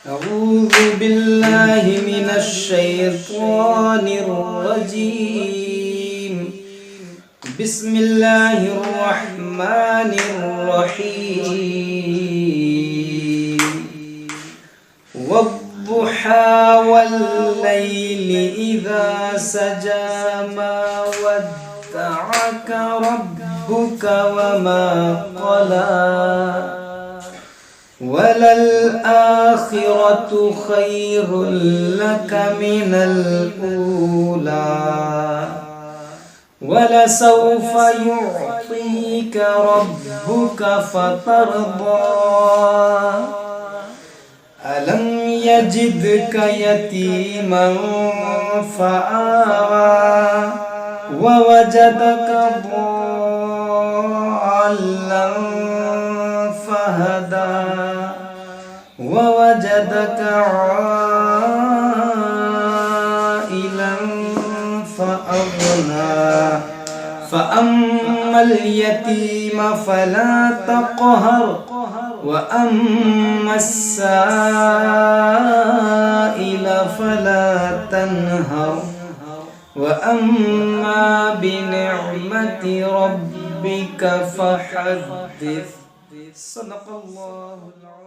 أعوذ بالله من الشيطان الرجيم. بسم الله الرحمن الرحيم. والضحى والليل إذا سجى ما ودعك ربك وما قلى وللآخرة خير لك من الأولى ولسوف يعطيك ربك فترضى ألم يجدك يتيما فآوى ووجدك ضالا فهدى ووجدك عائلا فأغنى فأما اليتيم فلا تقهر وأما السائل فلا تنهر وأما بنعمة ربك فحدث. صدق الله العظيم.